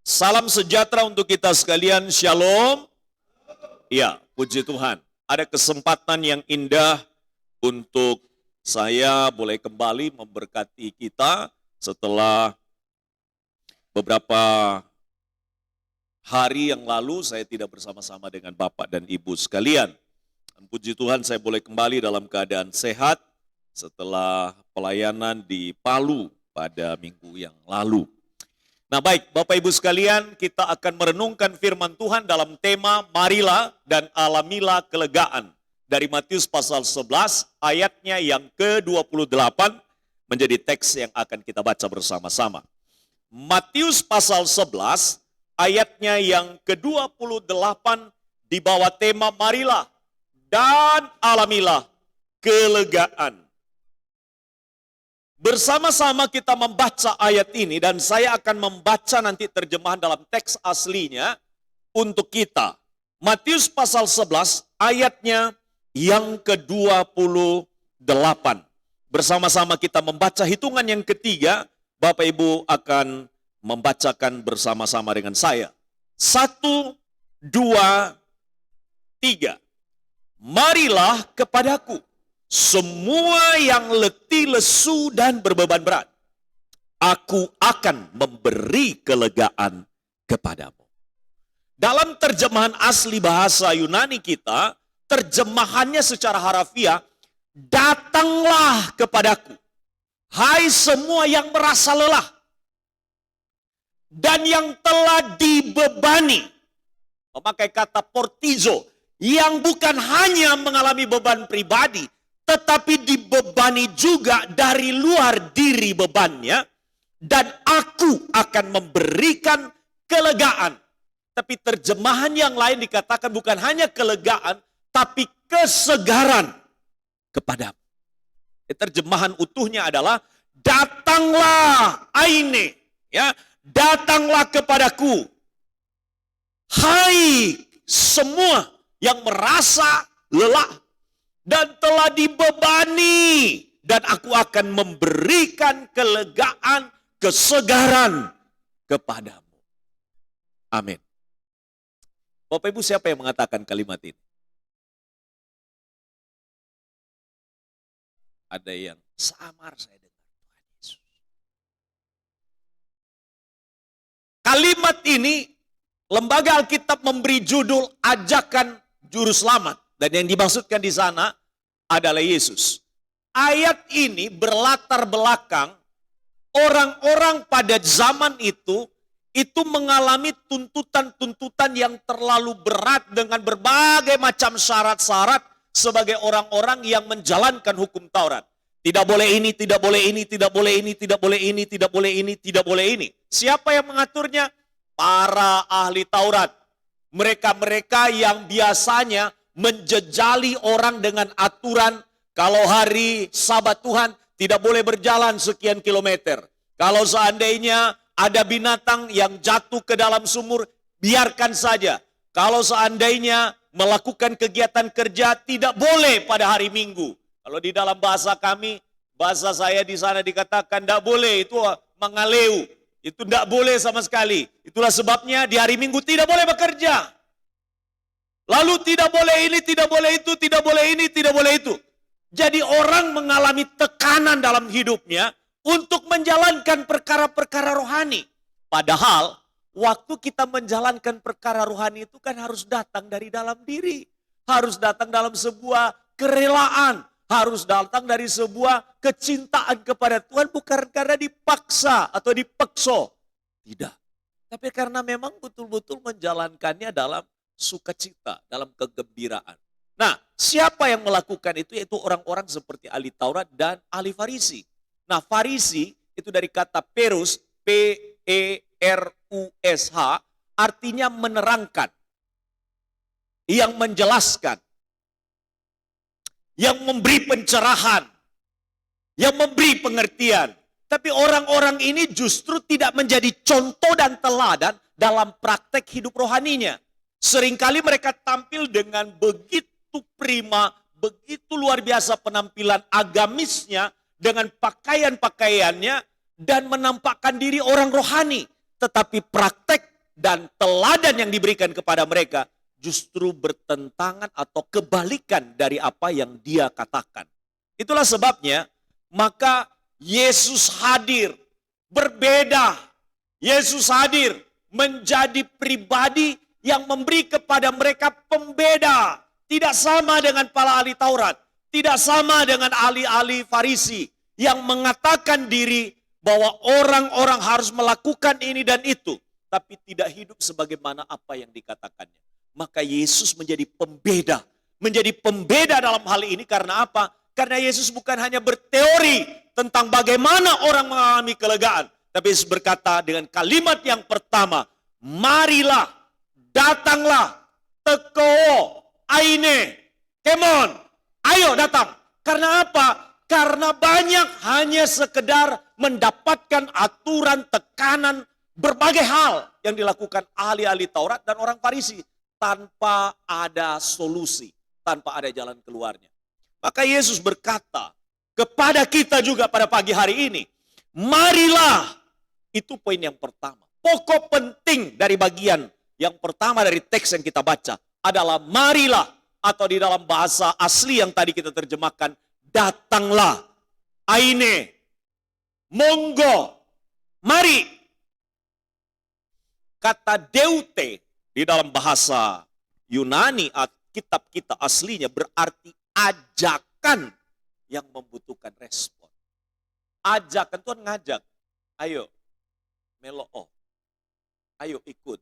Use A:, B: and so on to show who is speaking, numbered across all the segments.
A: Salam sejahtera untuk kita sekalian, shalom. Ya, puji Tuhan. Ada kesempatan yang indah untuk saya boleh kembali memberkati kita setelah beberapa hari yang lalu saya tidak bersama-sama dengan Bapak dan Ibu sekalian. Dan puji Tuhan saya boleh kembali dalam keadaan sehat setelah pelayanan di Palu pada minggu yang lalu. Nah baik, Bapak Ibu sekalian, kita akan merenungkan firman Tuhan dalam tema marilah dan alamilah kelegaan. Dari Matius pasal 11 ayatnya yang ke-28 menjadi teks yang akan kita baca bersama-sama. Matius pasal 11 ayatnya yang ke-28 di bawah tema marilah dan alamilah kelegaan. Bersama-sama kita membaca ayat ini dan saya akan membaca nanti terjemahan dalam teks aslinya untuk kita. Matius pasal 11 ayatnya yang ke-28. Bersama-sama kita membaca hitungan yang ketiga, Bapak Ibu akan membacakan bersama-sama dengan saya. 1, 2, 3. Marilah kepadaku semua yang letih, lesu, dan berbeban berat. Aku akan memberi kelegaan kepadamu. Dalam terjemahan asli bahasa Yunani kita, terjemahannya secara harafiah, datanglah kepadaku, hai semua yang merasa lelah, dan yang telah dibebani. Memakai kata portizo, yang bukan hanya mengalami beban pribadi, tetapi dibebani juga dari luar diri bebannya, dan aku akan memberikan kelegaan. Tapi terjemahan yang lain dikatakan bukan hanya kelegaan, tapi kesegaran kepadamu. Terjemahan utuhnya adalah datanglah aine, ya, datanglah kepadaku, hai semua yang merasa lelah dan telah dibebani, dan aku akan memberikan kelegaan, kesegaran kepadamu. Amin. Bapak Ibu, siapa yang mengatakan kalimat ini? Ada yang samar saya dengar. Tuhan Yesus. Kalimat ini Lembaga Alkitab memberi judul ajakan juru selamat. Dan yang dimaksudkan di sana adalah Yesus. Ayat ini berlatar belakang orang-orang pada zaman itu mengalami tuntutan-tuntutan yang terlalu berat dengan berbagai macam syarat-syarat sebagai orang-orang yang menjalankan hukum Taurat. Tidak boleh ini, tidak boleh ini, tidak boleh ini, tidak boleh ini, tidak boleh ini, tidak boleh ini. Siapa yang mengaturnya? Para ahli Taurat. Mereka-mereka yang biasanya menjejali orang dengan aturan kalau hari Sabat Tuhan tidak boleh berjalan sekian kilometer. Kalau seandainya ada binatang yang jatuh ke dalam sumur, biarkan saja. Kalau seandainya melakukan kegiatan kerja tidak boleh pada hari Minggu. Kalau di dalam bahasa kami, bahasa saya di sana dikatakan tidak boleh, itu mengaleu. Itu tidak boleh sama sekali. Itulah sebabnya di hari Minggu tidak boleh bekerja. Lalu tidak boleh ini, tidak boleh itu, tidak boleh ini, tidak boleh itu. Jadi orang mengalami tekanan dalam hidupnya untuk menjalankan perkara-perkara rohani. Padahal waktu kita menjalankan perkara rohani itu kan harus datang dari dalam diri. Harus datang dalam sebuah kerelaan. Harus datang dari sebuah kecintaan kepada Tuhan, bukan karena dipaksa atau dipekso. Tidak. Tapi karena memang betul-betul menjalankannya dalam sukacita, dalam kegembiraan. Nah, siapa yang melakukan itu? Yaitu orang-orang seperti ahli Taurat dan ahli Farisi. Nah, Farisi itu dari kata perus, P-E-R-U-S-H, artinya menerangkan, yang menjelaskan, yang memberi pencerahan, yang memberi pengertian. Tapi orang-orang ini justru tidak menjadi contoh dan teladan dalam praktek hidup rohaninya. Seringkali mereka tampil dengan begitu prima, begitu luar biasa penampilan agamisnya dengan pakaian-pakaiannya dan menampakkan diri orang rohani. Tetapi praktek dan teladan yang diberikan kepada mereka justru bertentangan atau kebalikan dari apa yang dia katakan. Itulah sebabnya maka Yesus hadir berbeda. Yesus hadir menjadi pribadi yang memberi kepada mereka pembeda. Tidak sama dengan para ahli Taurat. Tidak sama dengan ahli-ahli Farisi yang mengatakan diri bahwa orang-orang harus melakukan ini dan itu. Tapi tidak hidup sebagaimana apa yang dikatakannya. Maka Yesus menjadi pembeda. Menjadi pembeda dalam hal ini karena apa? Karena Yesus bukan hanya berteori tentang bagaimana orang mengalami kelegaan. Tapi Yesus berkata dengan kalimat yang pertama, marilah, datanglah, teko, aine, kemon, ayo datang. Karena apa? Karena banyak hanya sekedar mendapatkan aturan, tekanan, berbagai hal yang dilakukan ahli-ahli Taurat dan orang Farisi. Tanpa ada solusi, tanpa ada jalan keluarnya. Maka Yesus berkata kepada kita juga pada pagi hari ini, marilah, itu poin yang pertama. Pokok penting dari bagian yang pertama dari teks yang kita baca adalah marilah, atau di dalam bahasa asli yang tadi kita terjemahkan, datanglah, aine, monggo, mari. Kata deute di dalam bahasa Yunani, kitab kita aslinya berarti ajakan yang membutuhkan respon. Ajakan Tuhan ngajak, ayo meloo, ayo ikut,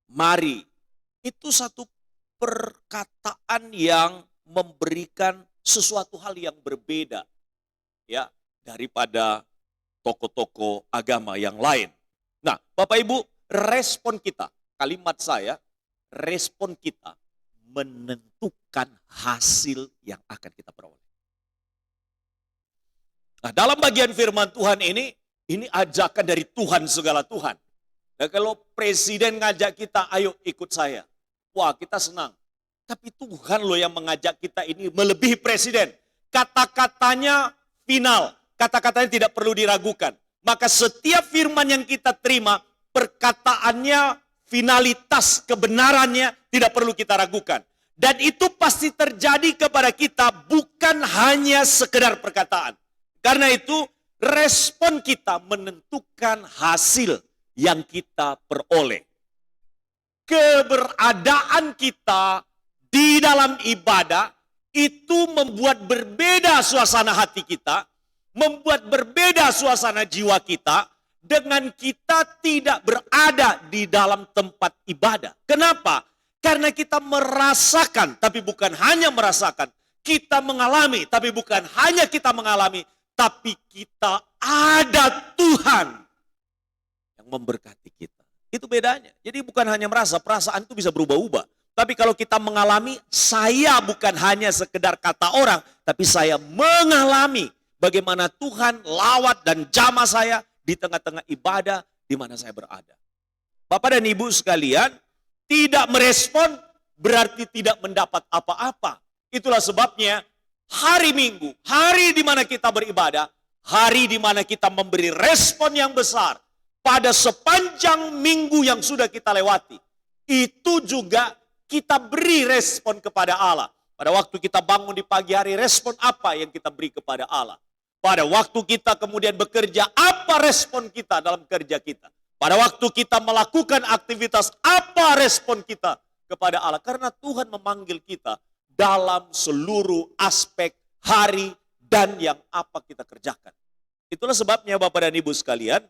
A: mari. Itu satu perkataan yang memberikan sesuatu hal yang berbeda ya daripada tokoh-tokoh agama yang lain. Nah, Bapak Ibu, respon kita, kalimat saya, respon kita menentukan hasil yang akan kita peroleh. Nah, dalam bagian firman Tuhan ini ajakan dari Tuhan segala Tuhan. Nah, kalau presiden ngajak kita, ayo ikut saya. Wah, kita senang. Tapi Tuhan loh yang mengajak kita ini melebihi presiden. Kata-katanya final, kata-katanya tidak perlu diragukan. Maka setiap firman yang kita terima, perkataannya, finalitas, kebenarannya tidak perlu kita ragukan. Dan itu pasti terjadi kepada kita bukan hanya sekedar perkataan. Karena itu respon kita menentukan hasil yang kita peroleh. Keberadaan kita di dalam ibadah itu membuat berbeda suasana hati kita, membuat berbeda suasana jiwa kita dengan kita tidak berada di dalam tempat ibadah. Kenapa? Karena kita merasakan, tapi bukan hanya merasakan. Kita mengalami, tapi bukan hanya kita mengalami, tapi kita ada Tuhan yang memberkati kita. Itu bedanya. Jadi bukan hanya merasa, perasaan itu bisa berubah-ubah. Tapi kalau kita mengalami, saya bukan hanya sekedar kata orang, tapi saya mengalami bagaimana Tuhan lawat dan jamah saya di tengah-tengah ibadah di mana saya berada. Bapak dan Ibu sekalian, tidak merespon berarti tidak mendapat apa-apa. Itulah sebabnya hari Minggu, hari di mana kita beribadah, hari di mana kita memberi respon yang besar pada sepanjang minggu yang sudah kita lewati. Itu juga kita beri respon kepada Allah. Pada waktu kita bangun di pagi hari, respon apa yang kita beri kepada Allah? Pada waktu kita kemudian bekerja, apa respon kita dalam kerja kita? Pada waktu kita melakukan aktivitas, apa respon kita kepada Allah? Karena Tuhan memanggil kita dalam seluruh aspek hari dan yang apa kita kerjakan. Itulah sebabnya Bapak dan Ibu sekalian,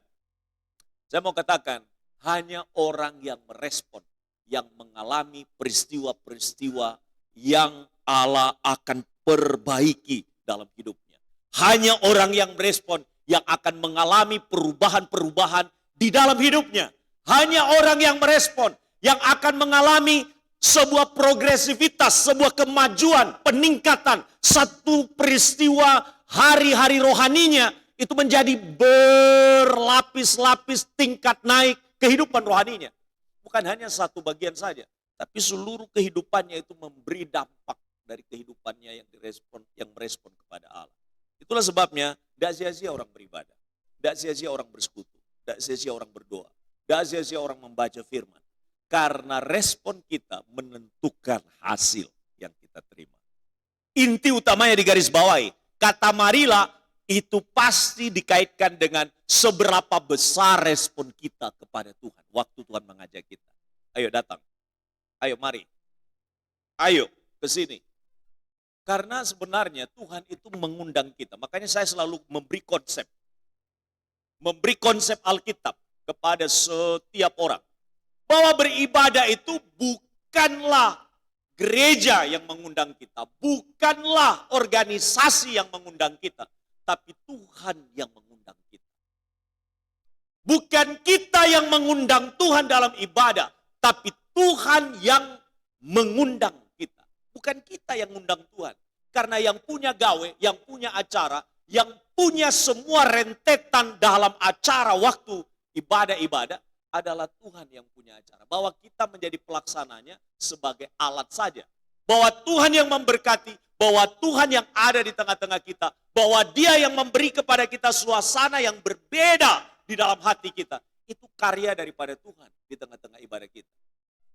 A: saya mau katakan, hanya orang yang merespon, yang mengalami peristiwa-peristiwa yang Allah akan perbaiki dalam hidupnya. Hanya orang yang merespon yang akan mengalami perubahan-perubahan di dalam hidupnya. Hanya orang yang merespon yang akan mengalami sebuah progresivitas, sebuah kemajuan, peningkatan, satu peristiwa hari-hari rohaninya itu menjadi berlapis-lapis tingkat naik kehidupan rohaninya. Bukan hanya satu bagian saja, tapi seluruh kehidupannya itu memberi dampak dari kehidupannya yang merespon kepada Allah. Itulah sebabnya tidak sia-sia orang beribadah, tidak sia-sia orang bersekutu, tidak sia-sia orang berdoa, Tidak sia-sia orang membaca firman. Karena respon kita menentukan hasil yang kita terima. Inti utamanya di garis bawahi. Kata marilah itu pasti dikaitkan dengan seberapa besar respon kita kepada Tuhan. Waktu Tuhan mengajak kita. Ayo datang. Ayo mari. Ayo ke sini. Karena sebenarnya Tuhan itu mengundang kita. Makanya saya selalu memberi konsep. Memberi konsep Alkitab kepada setiap orang. Bahwa beribadah itu bukanlah gereja yang mengundang kita. Bukanlah organisasi yang mengundang kita. Tapi Tuhan yang mengundang kita. Bukan kita yang mengundang Tuhan dalam ibadah. Tapi Tuhan yang mengundang kita. Bukan kita yang mengundang Tuhan. Karena yang punya gawe, yang punya acara, yang punya semua rentetan dalam acara waktu ibadah-ibadah adalah Tuhan yang punya acara. Bahwa kita menjadi pelaksananya sebagai alat saja. Bahwa Tuhan yang memberkati, bahwa Tuhan yang ada di tengah-tengah kita, bahwa Dia yang memberi kepada kita suasana yang berbeda di dalam hati kita. Itu karya daripada Tuhan di tengah-tengah ibadah kita.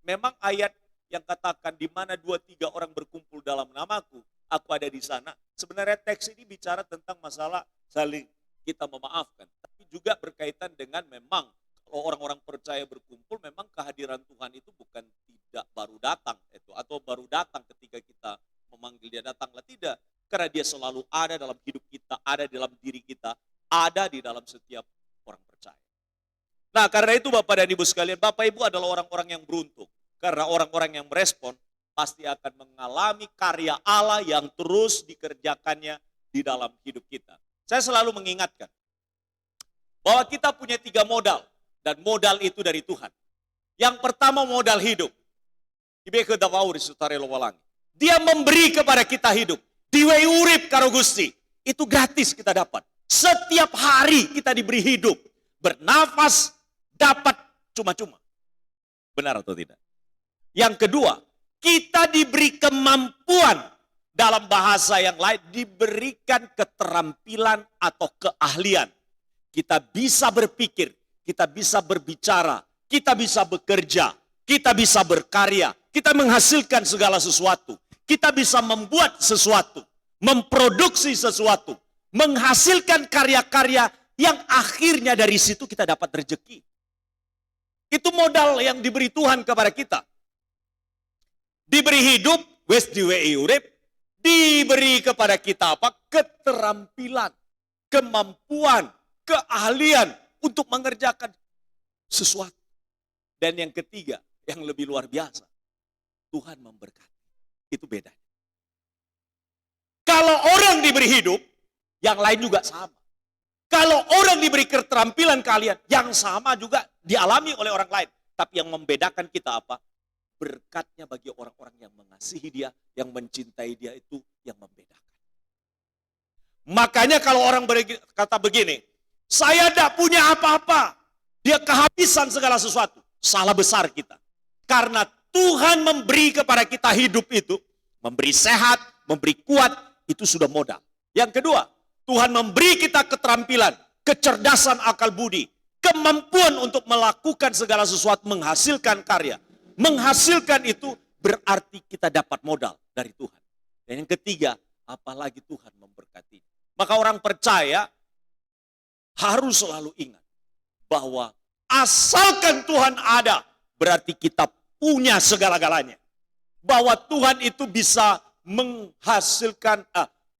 A: Memang ayat yang katakan di mana 2-3 orang berkumpul dalam namaku, aku ada di sana. Sebenarnya teks ini bicara tentang masalah saling kita memaafkan. Tapi juga berkaitan dengan memang kalau orang-orang percaya berkumpul, memang kehadiran Tuhan itu bukan tidak baru datang itu atau baru datang ketika kita memanggil Dia datanglah, tidak. Karena Dia selalu ada dalam hidup kita, ada dalam diri kita, ada di dalam setiap orang percaya. Nah, karena itu Bapak dan Ibu sekalian, Bapak Ibu adalah orang-orang yang beruntung. Karena orang-orang yang merespon pasti akan mengalami karya Allah yang terus dikerjakannya di dalam hidup kita. Saya selalu mengingatkan bahwa kita punya 3 modal. Dan modal itu dari Tuhan. Yang pertama modal hidup. Dia memberi kepada kita hidup. Diwe urip karo Gusti. Itu gratis kita dapat. Setiap hari kita diberi hidup. Bernafas dapat cuma-cuma. Benar atau tidak? Yang kedua, kita diberi kemampuan, dalam bahasa yang lain, diberikan keterampilan atau keahlian. Kita bisa berpikir, kita bisa berbicara, kita bisa bekerja, kita bisa berkarya, kita menghasilkan segala sesuatu. Kita bisa membuat sesuatu, memproduksi sesuatu, menghasilkan karya-karya yang akhirnya dari situ kita dapat rezeki. Itu modal yang diberi Tuhan kepada kita. Diberi hidup, wes diwei urip, diberi kepada kita apa? Keterampilan, kemampuan, keahlian untuk mengerjakan sesuatu. Dan yang ketiga, yang lebih luar biasa, Tuhan memberkati. Itu bedanya. Kalau orang diberi hidup, yang lain juga sama. Kalau orang diberi keterampilan keahlian, yang sama juga dialami oleh orang lain. Tapi yang membedakan kita apa? Berkatnya bagi orang-orang yang mengasihi Dia, yang mencintai Dia, itu yang membedakan. Makanya kalau orang berkata begini, saya tidak punya apa-apa, dia kehabisan segala sesuatu. Salah besar kita. Karena Tuhan memberi kepada kita hidup itu, memberi sehat, memberi kuat, itu sudah modal. Yang kedua, Tuhan memberi kita keterampilan, kecerdasan akal budi, kemampuan untuk melakukan segala sesuatu, menghasilkan karya. Menghasilkan itu berarti kita dapat modal dari Tuhan. Dan yang ketiga, apalagi Tuhan memberkati. Maka orang percaya harus selalu ingat bahwa asalkan Tuhan ada, berarti kita punya segala-galanya. Bahwa Tuhan itu bisa menghasilkan,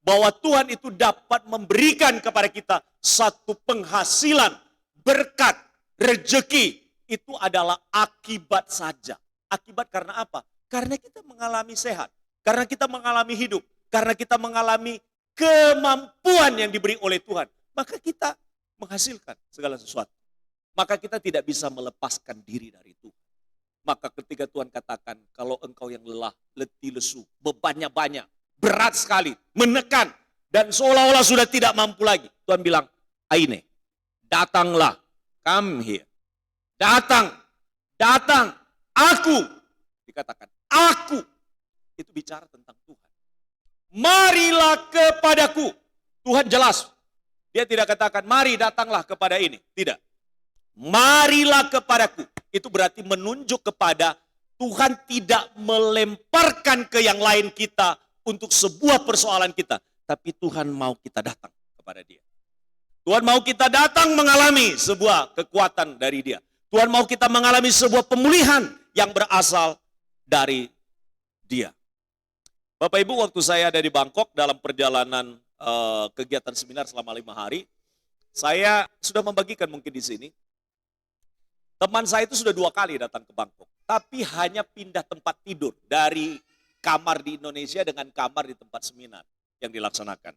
A: bahwa Tuhan itu dapat memberikan kepada kita satu penghasilan, berkat, rezeki. Itu adalah akibat saja. Akibat karena apa? Karena kita mengalami sehat. Karena kita mengalami hidup. Karena kita mengalami kemampuan yang diberi oleh Tuhan. Maka kita menghasilkan segala sesuatu. Maka kita tidak bisa melepaskan diri dari Tuhan. Maka ketika Tuhan katakan, kalau engkau yang lelah, letih, lesu, bebannya banyak, berat sekali, menekan, dan seolah-olah sudah tidak mampu lagi. Tuhan bilang, Aine, datanglah, come here. Datang, aku. Dikatakan, aku. Itu bicara tentang Tuhan. Marilah kepadaku. Tuhan jelas. Dia tidak katakan, mari datanglah kepada ini. Tidak. marilah kepadaku. Itu berarti menunjuk kepada Tuhan tidak melemparkan ke yang lain kita untuk sebuah persoalan kita. Tapi Tuhan mau kita datang kepada dia. Tuhan mau kita datang mengalami sebuah kekuatan dari dia. Tuhan mau kita mengalami sebuah pemulihan yang berasal dari dia. Bapak Ibu, waktu saya ada di Bangkok dalam perjalanan kegiatan seminar selama 5 hari, saya sudah membagikan mungkin di sini. Teman saya itu sudah 2 kali datang ke Bangkok, tapi hanya pindah tempat tidur dari kamar di Indonesia dengan kamar di tempat seminar yang dilaksanakan.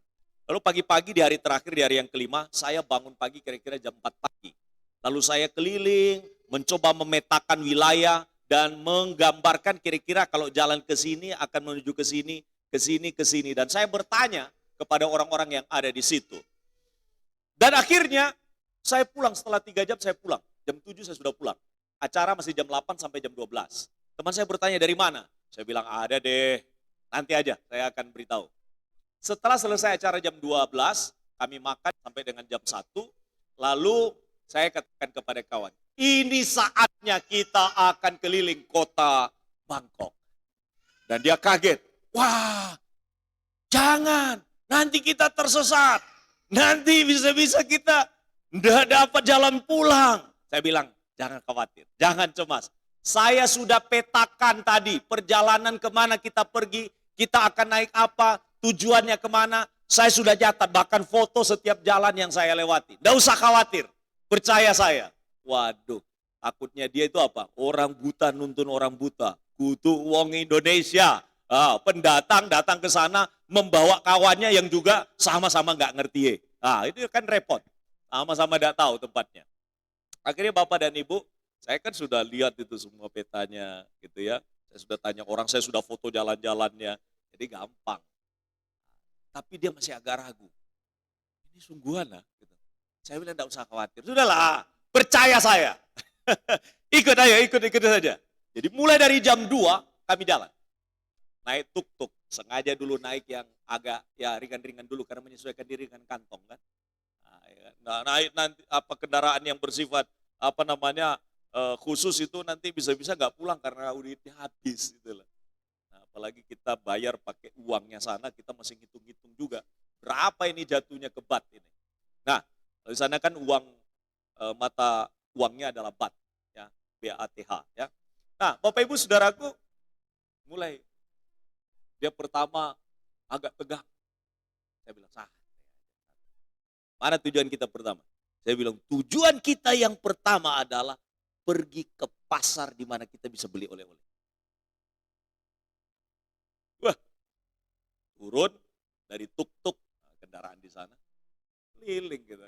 A: Lalu pagi-pagi di hari terakhir, di hari yang kelima, saya bangun pagi kira-kira jam 4 pagi. Lalu saya keliling, mencoba memetakan wilayah, dan menggambarkan kira-kira kalau jalan ke sini akan menuju ke sini, ke sini, ke sini. Dan saya bertanya kepada orang-orang yang ada di situ. Dan akhirnya saya pulang setelah 3 jam saya pulang. Jam 7 saya sudah pulang. Acara masih jam 8 sampai jam 12. Teman saya bertanya dari mana? Saya bilang ada deh, nanti aja saya akan beritahu. Setelah selesai acara jam 12, kami makan sampai dengan jam 1. Lalu saya katakan kepada kawan, ini saatnya kita akan keliling kota Bangkok. Dan dia kaget. Wah, jangan, nanti kita tersesat. Nanti bisa-bisa kita tidak dapat jalan pulang. Saya bilang, jangan khawatir, jangan cemas. Saya sudah petakan tadi, perjalanan kemana kita pergi, kita akan naik apa, tujuannya kemana. Saya sudah catat, bahkan foto setiap jalan yang saya lewati. Tidak usah khawatir, percaya saya. Waduh, takutnya dia itu apa? Orang buta nuntun orang buta. Kutu wong Indonesia. Pendatang datang ke sana membawa kawannya yang juga sama-sama nggak ngerti. Itu kan repot. Sama-sama nggak tahu tempatnya. Akhirnya Bapak dan Ibu, saya kan sudah lihat itu semua petanya gitu ya. Saya sudah tanya orang, saya sudah foto jalan-jalannya. Jadi gampang. Tapi dia masih agak ragu. Ini sungguhan lah. Gitu. Saya bilang enggak usah khawatir. Sudahlah, percaya saya. Ikut aja, ikut saja. Jadi mulai dari jam 2 kami jalan. Naik tuk-tuk. Sengaja dulu naik yang agak ya ringan-ringan dulu karena menyesuaikan diri dengan kantong kan. Nah, naik nanti apa kendaraan yang bersifat khusus itu nanti bisa-bisa nggak pulang karena duitnya habis gitu loh. Nah, apalagi kita bayar pakai uangnya sana, kita masih ngitung-ngitung juga berapa ini jatuhnya ke bat ini. Nah, di sana kan uang mata uangnya adalah bat ya, BATH ya. Nah, Bapak Ibu Saudaraku, mulai dia pertama agak tegang. Saya bilang, mana tujuan kita pertama? Saya bilang, tujuan kita yang pertama adalah pergi ke pasar di mana kita bisa beli oleh-oleh. Wah, turun dari tuk-tuk, kendaraan di sana, keliling gitu.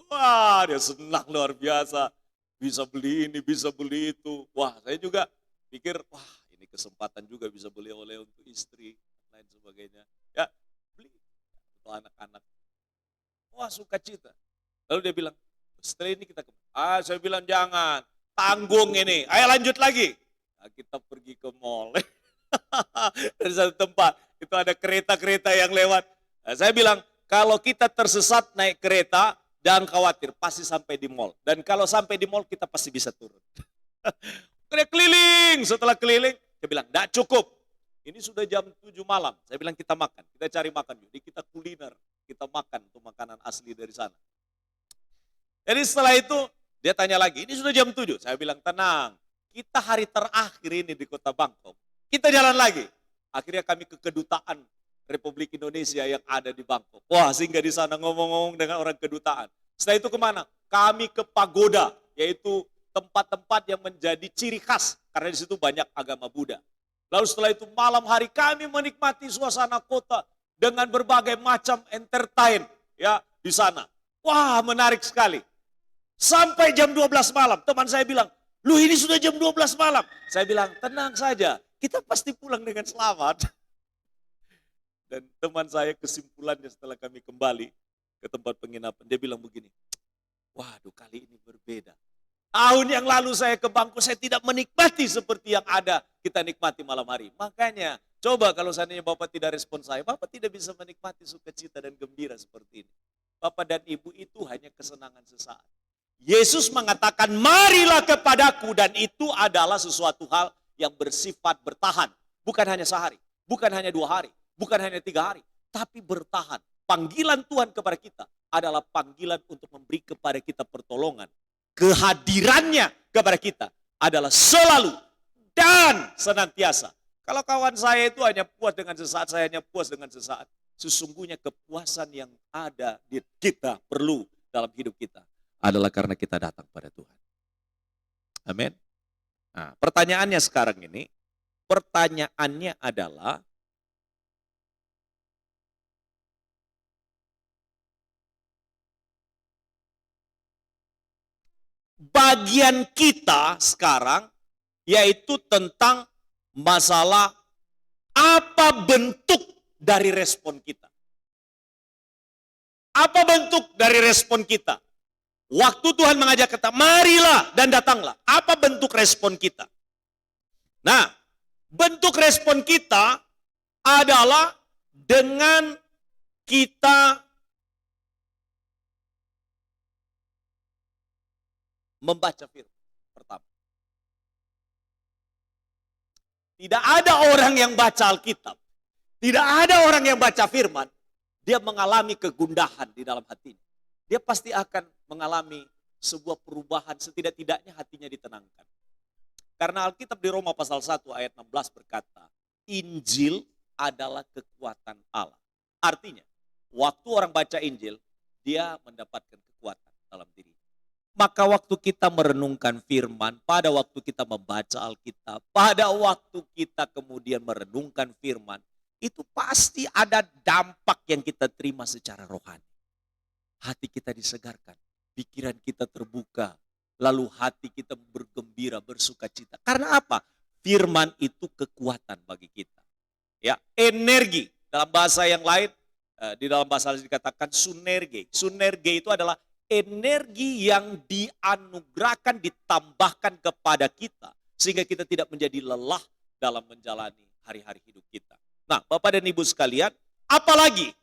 A: Wah, dia senang luar biasa. Bisa beli ini, bisa beli itu. Wah, saya juga pikir, wah ini kesempatan juga bisa beli oleh untuk istri, dan lain sebagainya. Ya, beli untuk anak-anak. Wah, sukacita. Lalu dia bilang, setelah ini kita kemana? Saya bilang jangan, tanggung ini. Ayo lanjut lagi. Nah, kita pergi ke mall. Dari satu tempat, itu ada kereta-kereta yang lewat. Nah, saya bilang, kalau kita tersesat naik kereta, jangan khawatir, pasti sampai di mall. Dan kalau sampai di mall, kita pasti bisa turun. Dia keliling, setelah keliling, dia bilang, enggak cukup. Ini sudah jam 7 malam. Saya bilang kita makan, kita cari makan. Jadi kita kuliner, kita makan untuk makanan asli dari sana. Jadi setelah itu dia tanya lagi, ini sudah jam 7. Saya bilang tenang, kita hari terakhir ini di kota Bangkok. Kita jalan lagi. Akhirnya kami ke kedutaan Republik Indonesia yang ada di Bangkok. Wah, sehingga di sana ngomong-ngomong dengan orang kedutaan. Setelah itu kemana? Kami ke pagoda, yaitu tempat-tempat yang menjadi ciri khas. Karena di situ banyak agama Buddha. Lalu setelah itu malam hari kami menikmati suasana kota dengan berbagai macam entertain ya di sana. Wah, menarik sekali. Sampai jam 12 malam, teman saya bilang, "Loh, ini sudah jam 12 malam." Saya bilang, "Tenang saja, kita pasti pulang dengan selamat." Dan teman saya kesimpulannya setelah kami kembali ke tempat penginapan, dia bilang begini, "Waduh, kali ini berbeda. Tahun yang lalu saya ke Bangkok, saya tidak menikmati seperti yang ada kita nikmati malam hari. Makanya, coba kalau seandainya Bapak tidak respon saya, Bapak tidak bisa menikmati sukacita dan gembira seperti ini. Bapak dan Ibu itu hanya kesenangan sesaat. Yesus mengatakan, marilah kepadaku, dan itu adalah sesuatu hal yang bersifat bertahan. Bukan hanya sehari, bukan hanya 2 hari, bukan hanya 3 hari, tapi bertahan. Panggilan Tuhan kepada kita adalah panggilan untuk memberi kepada kita pertolongan. Kehadirannya kepada kita adalah selalu dan senantiasa. Kalau kawan saya itu hanya puas dengan sesaat, saya hanya puas dengan sesaat. Sesungguhnya kepuasan yang ada di kita perlu dalam hidup kita adalah karena kita datang pada Tuhan. Amin. Nah, pertanyaannya sekarang ini, pertanyaannya adalah, bagian kita sekarang yaitu tentang masalah apa bentuk dari respon kita. Apa bentuk dari respon kita? Waktu Tuhan mengajak kita, marilah dan datanglah. Apa bentuk respon kita? Nah, bentuk respon kita adalah dengan kita membaca firman pertama. Tidak ada orang yang baca Alkitab, tidak ada orang yang baca firman, dia mengalami kegundahan di dalam hatinya. Dia pasti akan mengalami sebuah perubahan, setidak-tidaknya hatinya ditenangkan. Karena Alkitab di Roma pasal 1 ayat 16 berkata, Injil adalah kekuatan Allah. Artinya, waktu orang baca Injil, dia mendapatkan kekuatan dalam diri. Maka waktu kita merenungkan firman, pada waktu kita membaca Alkitab, pada waktu kita kemudian merenungkan firman, itu pasti ada dampak yang kita terima secara rohani. Hati kita disegarkan, pikiran kita terbuka, lalu hati kita bergembira, bersuka cita. Karena apa? Firman itu kekuatan bagi kita. Ya, energi. Dalam bahasa yang lain, di dalam bahasa lain dikatakan sunerge. Sunerge itu adalah energi yang dianugerahkan, ditambahkan kepada kita, sehingga kita tidak menjadi lelah dalam menjalani hari-hari hidup kita. Nah, Bapak dan Ibu sekalian, apalagi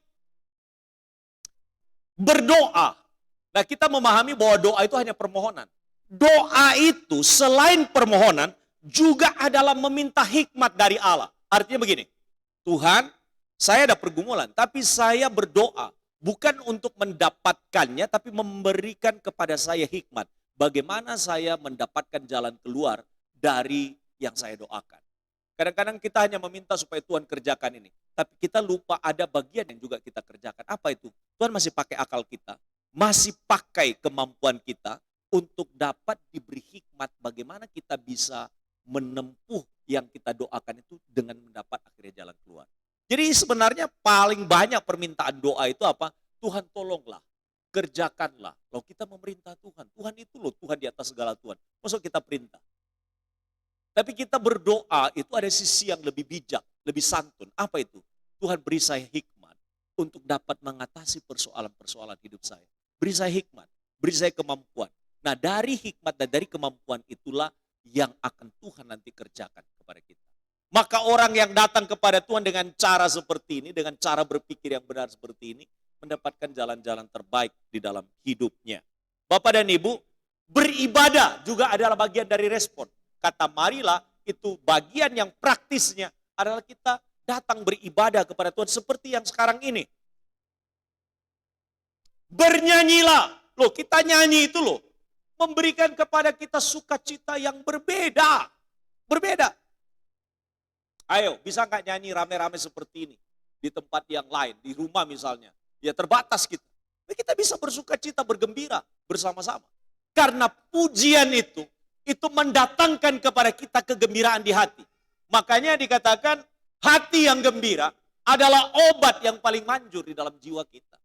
A: berdoa. Nah, kita memahami bahwa doa itu hanya permohonan. Doa itu selain permohonan juga adalah meminta hikmat dari Allah. Artinya begini, Tuhan, saya ada pergumulan, tapi saya berdoa bukan untuk mendapatkannya, tapi memberikan kepada saya hikmat. Bagaimana saya mendapatkan jalan keluar dari yang saya doakan. Kadang-kadang kita hanya meminta supaya Tuhan kerjakan ini. Tapi kita lupa ada bagian yang juga kita kerjakan. Apa itu? Tuhan masih pakai akal kita, masih pakai kemampuan kita untuk dapat diberi hikmat bagaimana kita bisa menempuh yang kita doakan itu dengan mendapat akhirnya jalan keluar. Jadi sebenarnya paling banyak permintaan doa itu apa? Tuhan tolonglah, kerjakanlah. Loh, kita memerintah Tuhan. Tuhan itu loh, Tuhan di atas segala Tuhan. Maksud kita perintah. Tapi kita berdoa itu ada sisi yang lebih bijak, lebih santun. Apa itu? Tuhan beri saya hikmat untuk dapat mengatasi persoalan-persoalan hidup saya. Beri saya hikmat, beri saya kemampuan. Nah, dari hikmat dan dari kemampuan itulah yang akan Tuhan nanti kerjakan kepada kita. Maka orang yang datang kepada Tuhan dengan cara seperti ini, dengan cara berpikir yang benar seperti ini, mendapatkan jalan-jalan terbaik di dalam hidupnya. Bapak dan Ibu, beribadah juga adalah bagian dari respon. Kata marilah itu bagian yang praktisnya adalah kita datang beribadah kepada Tuhan seperti yang sekarang ini. Bernyanyilah. Loh, kita nyanyi itu loh. Memberikan kepada kita sukacita yang berbeda. Berbeda. Ayo, bisa nggak nyanyi rame-rame seperti ini? Di tempat yang lain, di rumah misalnya. Ya terbatas kita. Kita bisa bersukacita, bergembira bersama-sama. Karena pujian itu mendatangkan kepada kita kegembiraan di hati. Makanya dikatakan hati yang gembira adalah obat yang paling manjur di dalam jiwa kita.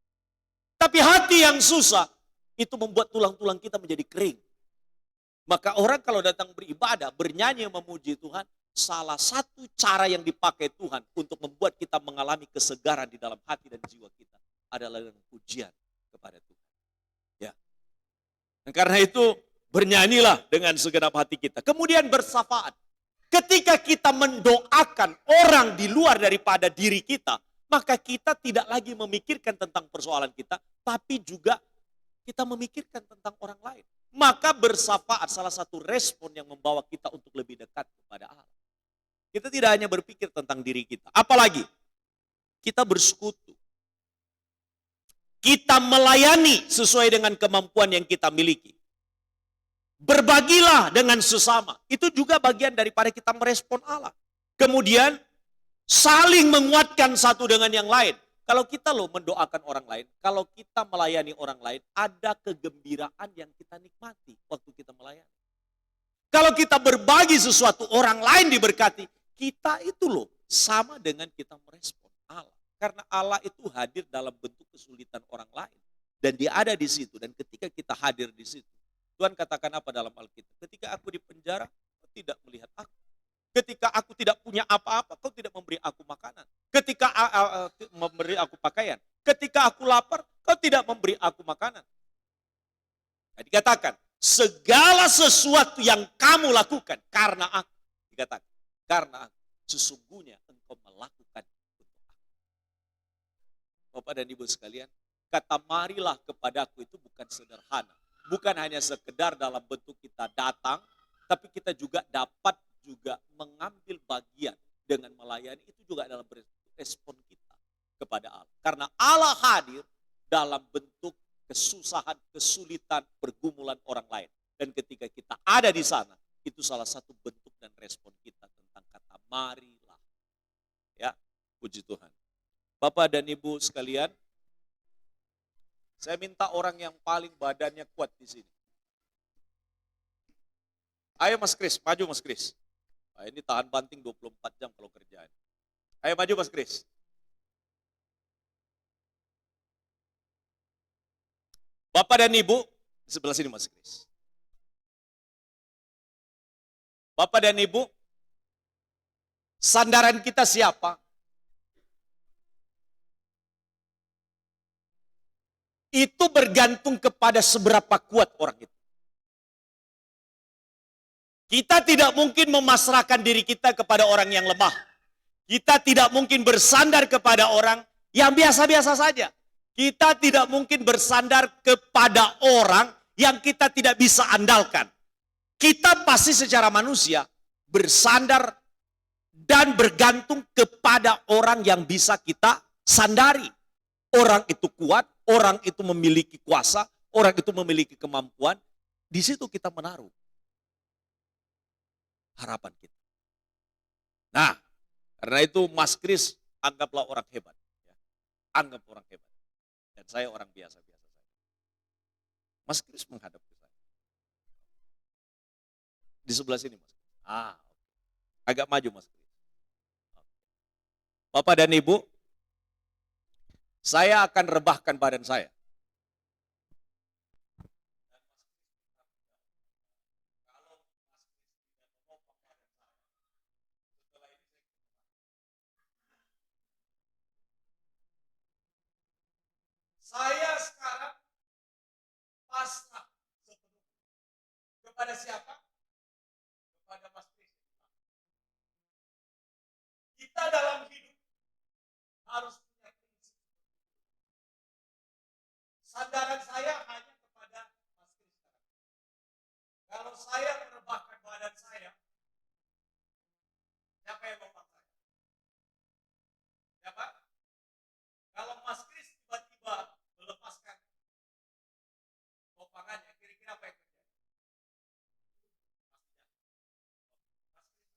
A: Tapi hati yang susah itu membuat tulang-tulang kita menjadi kering. Maka orang kalau datang beribadah, bernyanyi memuji Tuhan, salah satu cara yang dipakai Tuhan untuk membuat kita mengalami kesegaran di dalam hati dan jiwa kita adalah dengan pujian kepada Tuhan. Ya. Dan karena itu bernyanyilah dengan segenap hati kita. Kemudian bersafaat. Ketika kita mendoakan orang di luar daripada diri kita, maka kita tidak lagi memikirkan tentang persoalan kita, tapi juga kita memikirkan tentang orang lain. Maka bersafaat salah satu respon yang membawa kita untuk lebih dekat kepada Allah. Kita tidak hanya berpikir tentang diri kita. Apalagi kita bersekutu. Kita melayani sesuai dengan kemampuan yang kita miliki. Berbagilah dengan sesama. Itu juga bagian daripada kita merespon Allah. Kemudian saling menguatkan satu dengan yang lain. Kalau kita mendoakan orang lain, kalau kita melayani orang lain, ada kegembiraan yang kita nikmati waktu kita melayani. Kalau kita berbagi sesuatu, orang lain diberkati, kita itu sama dengan kita merespon Allah. Karena Allah itu hadir dalam bentuk kesulitan orang lain. Dan dia ada di situ. Dan ketika kita hadir di situ, Tuhan katakan apa dalam Alkitab? Ketika aku di penjara, kau tidak melihat aku. Ketika aku tidak punya apa-apa, kau tidak memberi aku makanan. Ketika memberi aku pakaian. Ketika aku lapar, kau tidak memberi aku makanan. Nah, dikatakan, segala sesuatu yang kamu lakukan karena aku. Dikatakan, karena aku. Sesungguhnya engkau melakukan untuk aku. Bapak dan Ibu sekalian, kata marilah kepadaku itu bukan sederhana. Bukan hanya sekedar dalam bentuk kita datang, tapi kita juga dapat juga mengambil bagian dengan melayani, itu juga adalah respon kita kepada Allah. Karena Allah hadir dalam bentuk kesusahan, kesulitan, pergumulan orang lain. Dan ketika kita ada di sana, itu salah satu bentuk dan respon kita tentang kata marilah. Ya, puji Tuhan. Bapak dan Ibu sekalian, saya minta orang yang paling badannya kuat di sini. Ayo Mas Kris, maju Mas Kris. Nah, ini tahan banting 24 jam kalau kerjaan. Ayo maju Mas Kris. Bapak dan Ibu, di sebelah sini Mas Kris. Bapak dan Ibu, sandaran kita siapa? Itu bergantung kepada seberapa kuat orang itu. Kita tidak mungkin memasrahkan diri kita kepada orang yang lemah. Kita tidak mungkin bersandar kepada orang yang biasa-biasa saja. Kita tidak mungkin bersandar kepada orang yang kita tidak bisa andalkan. Kita pasti secara manusia bersandar dan bergantung kepada orang yang bisa kita sandari. Orang itu kuat, orang itu memiliki kuasa, orang itu memiliki kemampuan. Di situ kita menaruh harapan kita. Nah, karena itu Mas Kris anggaplah orang hebat. Ya. Anggap orang hebat. Dan saya orang biasa-biasa saja. Mas Kris menghadap ke saya. Di sebelah sini Mas. Agak maju Mas Kris. Bapak dan Ibu, saya akan rebahkan badan saya. Saya sekarang pasrah sepenuhnya. Kepada siapa? Kepada Mas Kris. Kita dalam hidup harus punya prinsip. Sandaran saya hanya kepada Mas Kris. Kalau saya merebahkan badan saya, siapa yang bapak saya? Siapa? Kalau Mas Kris tiba-tiba melepaskan kopangannya, kira-kira apa yang terjadi? Mas Kris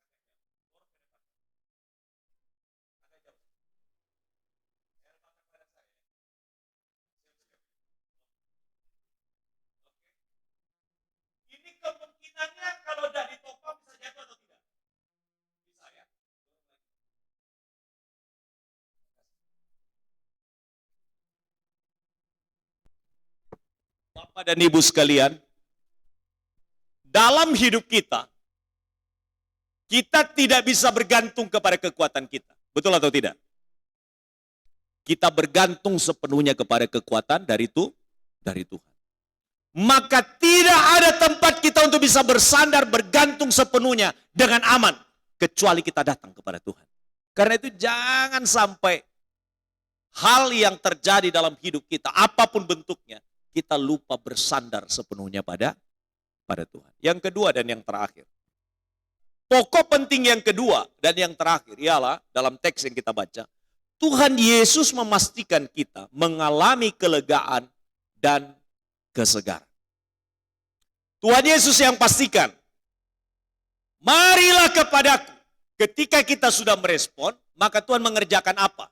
A: agak jauh. Saya lepaskan badan saya. Siap-siap. Oke. Ini kemungkinannya kalau udah ditopang bisa jatuh atau tidak? Bisa ya. Bapak dan Ibu sekalian, dalam hidup kita, kita tidak bisa bergantung kepada kekuatan kita. Betul atau tidak? Kita bergantung sepenuhnya kepada kekuatan dari Tuhan. Maka tidak ada tempat kita untuk bisa bersandar, bergantung sepenuhnya dengan aman. Kecuali kita datang kepada Tuhan. Karena itu jangan sampai hal yang terjadi dalam hidup kita, apapun bentuknya, kita lupa bersandar sepenuhnya pada pada Tuhan. Yang kedua dan yang terakhir. Pokok penting yang kedua dan yang terakhir ialah dalam teks yang kita baca, Tuhan Yesus memastikan kita mengalami kelegaan dan kesegaran. Tuhan Yesus yang pastikan, marilah kepadaku. Ketika kita sudah merespon, maka Tuhan mengerjakan apa?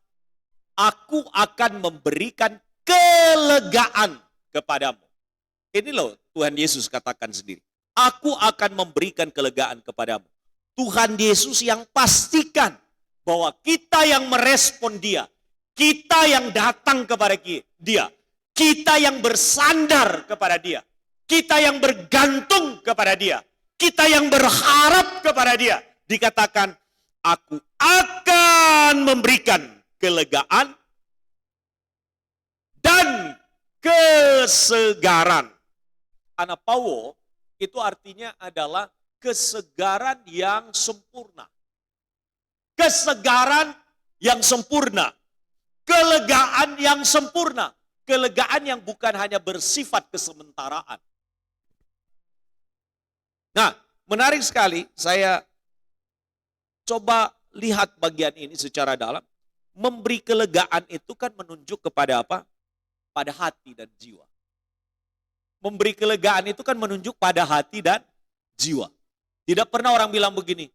A: Aku akan memberikan kelegaan kepadamu. Ini loh Tuhan Yesus katakan sendiri. Aku akan memberikan kelegaan kepadamu. Tuhan Yesus yang pastikan bahwa kita yang merespon dia, kita yang datang kepada dia, kita yang bersandar kepada dia, kita yang bergantung kepada dia, kita yang berharap kepada dia, dikatakan, aku akan memberikan kelegaan dan kesegaran. Anapauo itu artinya adalah kesegaran yang sempurna. Kesegaran yang sempurna. Kelegaan yang sempurna. Kelegaan yang bukan hanya bersifat kesementaraan. Nah, menarik sekali saya coba lihat bagian ini secara dalam. Memberi kelegaan itu kan menunjuk kepada apa? Pada hati dan jiwa. Memberi kelegaan itu kan menunjuk pada hati dan jiwa. Tidak pernah orang bilang begini,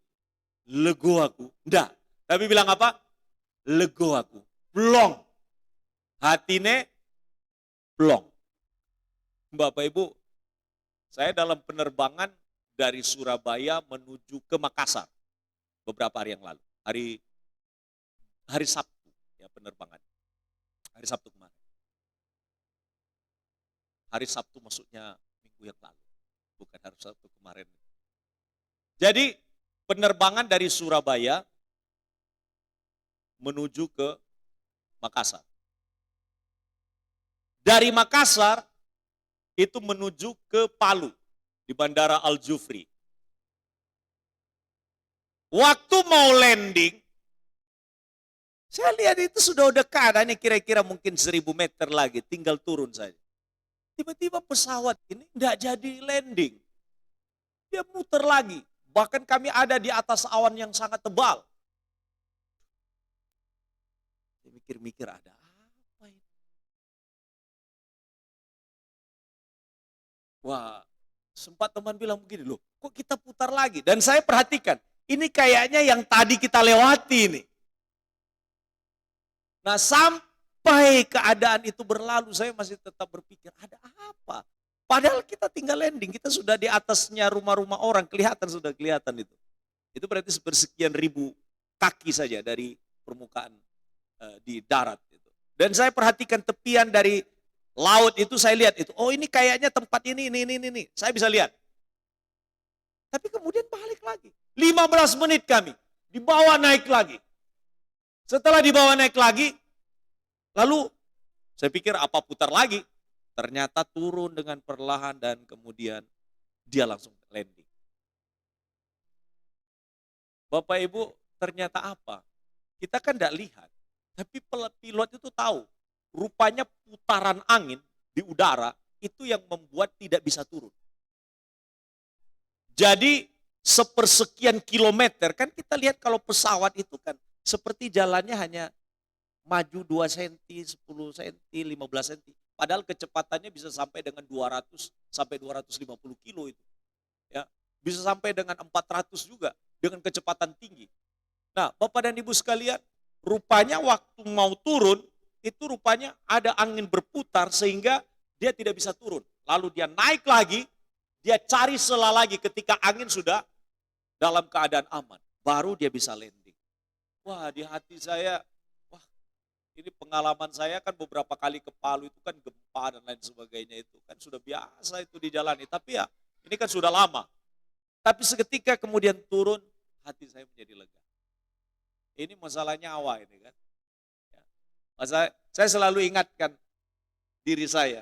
A: lego aku. Enggak. Tapi bilang apa? Lego aku. Plong. Hatine plong. Bapak Ibu, saya dalam penerbangan dari Surabaya menuju ke Makassar beberapa hari yang lalu. Hari Sabtu ya penerbangan. Hari Sabtu kemarin. Hari Sabtu maksudnya minggu yang lalu. Bukan hari Sabtu kemarin. Jadi penerbangan dari Surabaya menuju ke Makassar. Dari Makassar itu menuju ke Palu di Bandara Al-Jufri. Waktu mau landing, saya lihat itu sudah dekat, ini kira-kira mungkin 1000 meter lagi, tinggal turun saja. Tiba-tiba pesawat ini tidak jadi landing. Dia muter lagi. Bahkan kami ada di atas awan yang sangat tebal. Saya mikir-mikir ada apa ini? Wah, sempat teman bilang begini, loh kok kita putar lagi? Dan saya perhatikan, ini kayaknya yang tadi kita lewati ini. Nah sampai keadaan itu berlalu, saya masih tetap berpikir, ada apa? Padahal kita tinggal landing, kita sudah di atasnya rumah-rumah orang, sudah kelihatan itu. Itu berarti sepersekian ribu kaki saja dari permukaan di darat. Itu. Dan saya perhatikan tepian dari laut itu, saya lihat itu. Oh ini kayaknya tempat ini. Saya bisa lihat. Tapi kemudian balik lagi. 15 menit kami, dibawa naik lagi. Setelah dibawa naik lagi, lalu saya pikir apa putar lagi. Ternyata turun dengan perlahan dan kemudian dia langsung landing. Bapak Ibu, ternyata apa? Kita kan tidak lihat, tapi pilot itu tahu. Rupanya putaran angin di udara itu yang membuat tidak bisa turun. Jadi sepersekian kilometer, kan kita lihat kalau pesawat itu kan seperti jalannya hanya maju 2 cm, 10 cm, 15 cm. Padahal kecepatannya bisa sampai dengan 200 sampai 250 kilo itu. Ya, bisa sampai dengan 400 juga dengan kecepatan tinggi. Nah, Bapak dan Ibu sekalian, rupanya waktu mau turun, itu rupanya ada angin berputar sehingga dia tidak bisa turun. Lalu dia naik lagi, dia cari celah lagi ketika angin sudah dalam keadaan aman. Baru dia bisa landing. Wah, di hati saya, ini pengalaman saya kan beberapa kali ke Palu itu kan gempa dan lain sebagainya itu. Kan sudah biasa itu dijalani. Tapi ya ini kan sudah lama. Tapi seketika kemudian turun, hati saya menjadi lega. Ini masalah nyawa ini kan. Ya. Saya selalu ingatkan diri saya.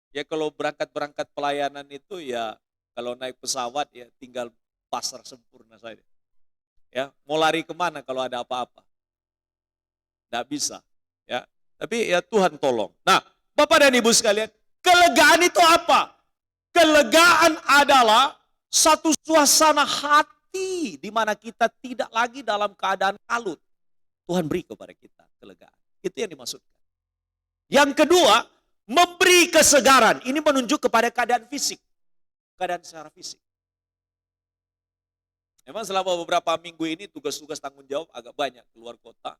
A: Ya kalau berangkat pelayanan itu ya kalau naik pesawat ya tinggal pasrah sempurna saja. Ya, mau lari kemana kalau ada apa-apa? Tidak bisa. Ya, tapi ya Tuhan tolong. Nah, Bapak dan Ibu sekalian, kelegaan itu apa? Kelegaan adalah satu suasana hati di mana kita tidak lagi dalam keadaan kalut. Tuhan beri kepada kita kelegaan. Itu yang dimaksudkan. Yang kedua, memberi kesegaran. Ini menunjuk kepada keadaan fisik. Keadaan secara fisik. Memang selama beberapa minggu ini tugas-tugas tanggung jawab agak banyak keluar kota.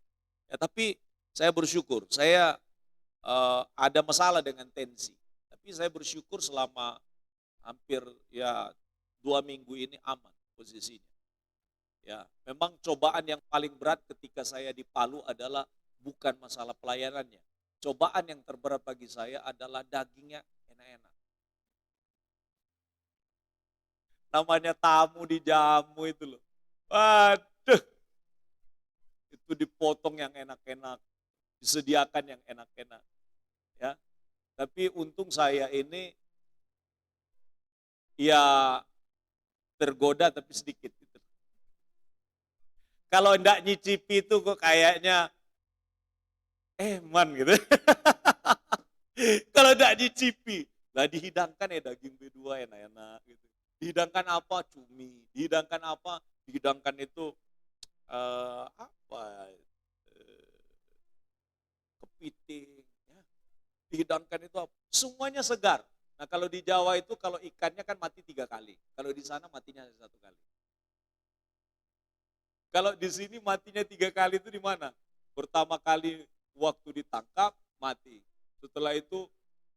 A: Ya, tapi saya bersyukur, saya ada masalah dengan tensi. Tapi saya bersyukur selama hampir 2 minggu ini aman posisinya. Ya, memang cobaan yang paling berat ketika saya di Palu adalah bukan masalah pelayanannya. Cobaan yang terberat bagi saya adalah dagingnya enak-enak. Namanya tamu dijamu itu loh. Waduh. Itu dipotong yang enak-enak, disediakan yang enak-enak. Ya. Tapi untung saya ini tergoda tapi sedikit gitu. Kalau enggak nyicipi itu kok kayaknya eman gitu. Kalau enggak nyicipi, lah dihidangkan daging B2 enak-enak gitu. Dihidangkan apa? Cumi. Dihidangkan apa? Dihidangkan itu kepiting. Ya. Dihidangkan itu apa? Semuanya segar. Nah kalau di Jawa itu kalau ikannya kan mati 3 kali. Kalau di sana matinya 1 kali. Kalau di sini matinya 3 kali itu di mana? Pertama kali waktu ditangkap mati. Setelah itu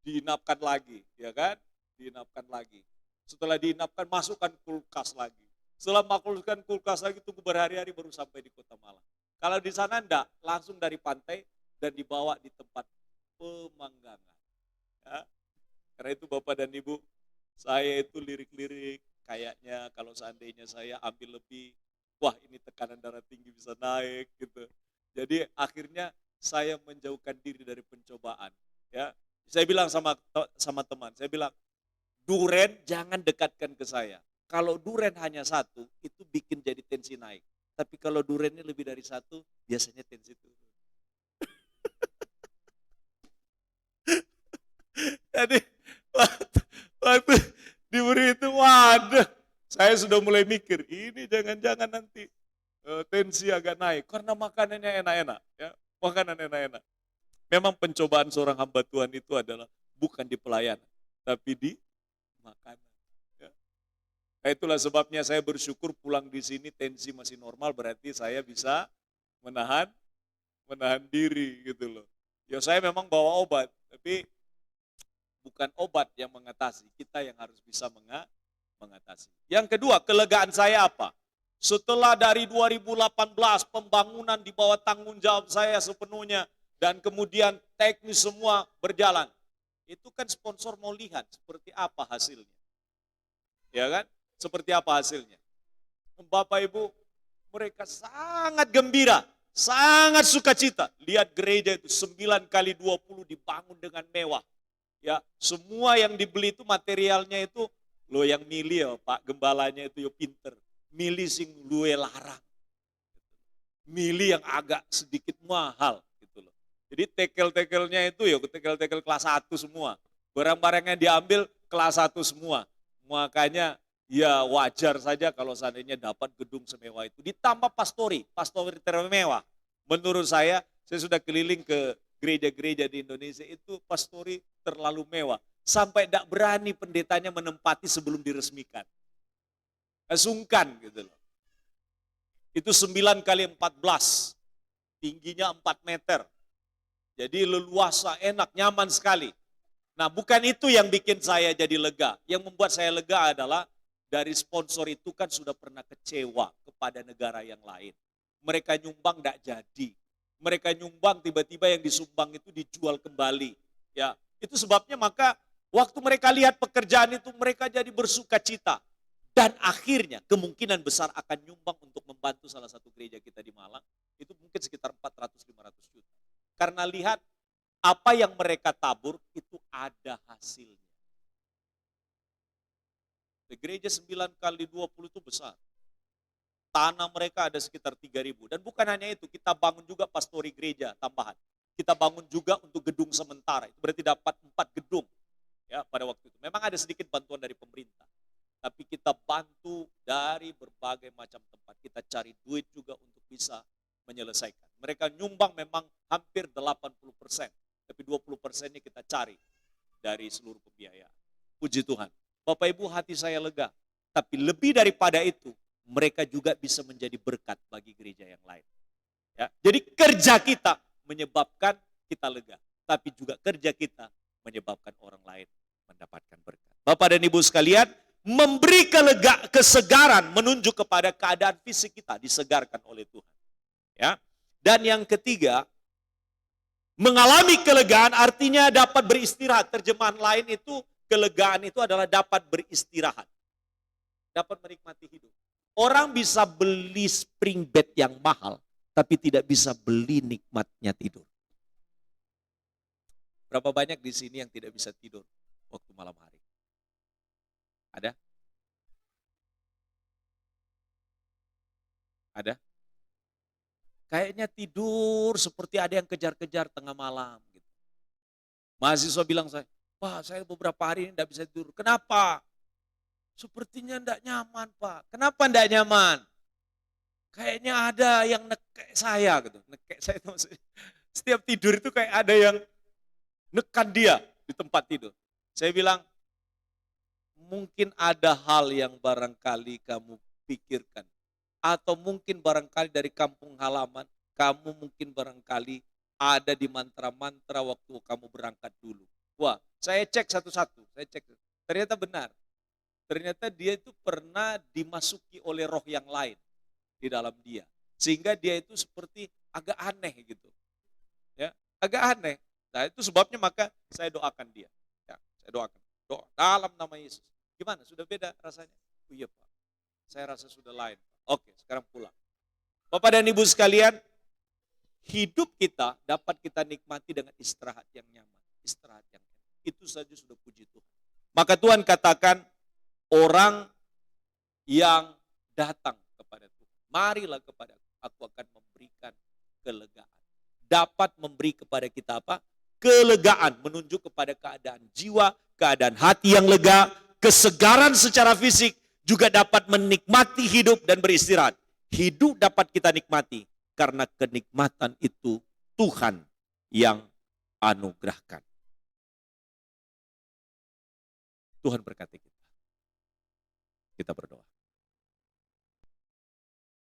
A: diinapkan lagi, ya kan? Diinapkan lagi. Setelah diinapkan, masukkan kulkas lagi. Setelah masukkan kulkas lagi, tunggu berhari-hari baru sampai di Kota Malang. Kalau di sana enggak, langsung dari pantai dan dibawa di tempat pemanggangan. Ya. Karena itu Bapak dan Ibu, saya itu lirik-lirik, kayaknya kalau seandainya saya ambil lebih, wah ini tekanan darah tinggi bisa naik gitu. Jadi akhirnya saya menjauhkan diri dari pencobaan. Ya, saya bilang sama teman, saya bilang, duren jangan dekatkan ke saya. Kalau duren hanya 1, itu bikin jadi tensi naik. Tapi kalau durennya lebih dari 1, biasanya tensi turun. Jadi waktu diberi itu, waduh, saya sudah mulai mikir, ini jangan-jangan nanti tensi agak naik. Karena makanannya enak-enak. Ya, makanan enak-enak. Memang pencobaan seorang hamba Tuhan itu adalah bukan di pelayanan, tapi di makanan. Ya. Nah, itulah sebabnya saya bersyukur pulang di sini tensi masih normal, berarti saya bisa menahan diri gitu loh. Ya saya memang bawa obat, tapi bukan obat yang mengatasi, kita yang harus bisa mengatasi. Yang kedua, kelegaan saya apa? Setelah dari 2018 pembangunan di bawah tanggung jawab saya sepenuhnya dan kemudian teknis semua berjalan. Itu kan sponsor mau lihat seperti apa hasilnya. Ya kan? Seperti apa hasilnya. Bapak Ibu, mereka sangat gembira, sangat sukacita. Lihat gereja itu 9 kali 20 dibangun dengan mewah. Ya, semua yang dibeli itu materialnya itu, lo yang milih ya Pak, gembalanya itu ya pinter. Milih sing luwe larang. Milih yang agak sedikit mahal. Jadi tekel-tekelnya itu ya tekel-tekel kelas 1 semua. Barang-barangnya diambil kelas 1 semua. Makanya ya wajar saja kalau seandainya dapat gedung semewah itu. Ditambah pastori termewah. Menurut saya sudah keliling ke gereja-gereja di Indonesia itu pastori terlalu mewah. Sampai tidak berani pendetanya menempati sebelum diresmikan. Sungkan gitu loh. Itu 9 kali 14. Tingginya 4 meter. Jadi leluasa, enak, nyaman sekali. Nah bukan itu yang bikin saya jadi lega. Yang membuat saya lega adalah dari sponsor itu kan sudah pernah kecewa kepada negara yang lain. Mereka nyumbang tidak jadi. Mereka nyumbang tiba-tiba yang disumbang itu dijual kembali. Ya, itu sebabnya maka waktu mereka lihat pekerjaan itu mereka jadi bersuka cita. Dan akhirnya kemungkinan besar akan nyumbang untuk membantu salah satu gereja kita di Malang. Itu mungkin sekitar 400-500 juta. Karena lihat apa yang mereka tabur itu ada hasilnya. Di gereja 9 kali 20 itu besar. Tanah mereka ada sekitar 3.000. Dan bukan hanya itu, kita bangun juga pastori gereja tambahan. Kita bangun juga untuk gedung sementara. Itu berarti dapat 4 gedung. Ya, pada waktu itu memang ada sedikit bantuan dari pemerintah, tapi kita bantu dari berbagai macam tempat. Kita cari duit juga untuk bisa menyelesaikan. Mereka nyumbang memang hampir 80%, tapi 20%-nya kita cari dari seluruh pembiayaan. Puji Tuhan. Bapak Ibu, hati saya lega. Tapi lebih daripada itu, mereka juga bisa menjadi berkat bagi gereja yang lain. Ya, jadi kerja kita menyebabkan kita lega, tapi juga kerja kita menyebabkan orang lain mendapatkan berkat. Bapak dan Ibu sekalian, memberi kesegaran menunjuk kepada keadaan fisik kita disegarkan oleh Tuhan. Ya. Dan yang ketiga, mengalami kelegaan artinya dapat beristirahat. Terjemahan lain itu, kelegaan itu adalah dapat beristirahat. Dapat menikmati hidup. Orang bisa beli spring bed yang mahal, tapi tidak bisa beli nikmatnya tidur. Berapa banyak di sini yang tidak bisa tidur waktu malam hari? Ada? Ada? Kayaknya tidur seperti ada yang kejar-kejar tengah malam. Gitu. Mahasiswa bilang saya, Pak, saya beberapa hari ini tidak bisa tidur. Kenapa? Sepertinya tidak nyaman, Pak. Kenapa tidak nyaman? Kayaknya ada yang nekek saya gitu. Nekek saya itu maksudnya, setiap tidur itu kayak ada yang nekan dia di tempat tidur. Saya bilang, mungkin ada hal yang barangkali kamu pikirkan. Atau mungkin barangkali dari kampung halaman, kamu mungkin barangkali ada di mantra-mantra waktu kamu berangkat dulu. Wah, saya cek satu-satu, ternyata benar. Ternyata dia itu pernah dimasuki oleh roh yang lain di dalam dia. Sehingga dia itu seperti agak aneh gitu. Ya, agak aneh. Nah itu sebabnya maka saya doakan dia. Ya, saya doakan. Doa dalam nama Yesus. Gimana? Sudah beda rasanya? Oh iya Pak, saya rasa sudah lain. Oke, sekarang pulang. Bapak dan Ibu sekalian, hidup kita dapat kita nikmati dengan istirahat yang nyaman. Istirahat yang enak. Itu saja sudah puji Tuhan. Maka Tuhan katakan, orang yang datang kepada Tuhan, marilah kepada aku akan memberikan kelegaan. Dapat memberi kepada kita apa? Kelegaan, menunjuk kepada keadaan jiwa, keadaan hati yang lega, kesegaran secara fisik, juga dapat menikmati hidup dan beristirahat. Hidup dapat kita nikmati, karena kenikmatan itu Tuhan yang anugerahkan. Tuhan berkati kita. Kita berdoa.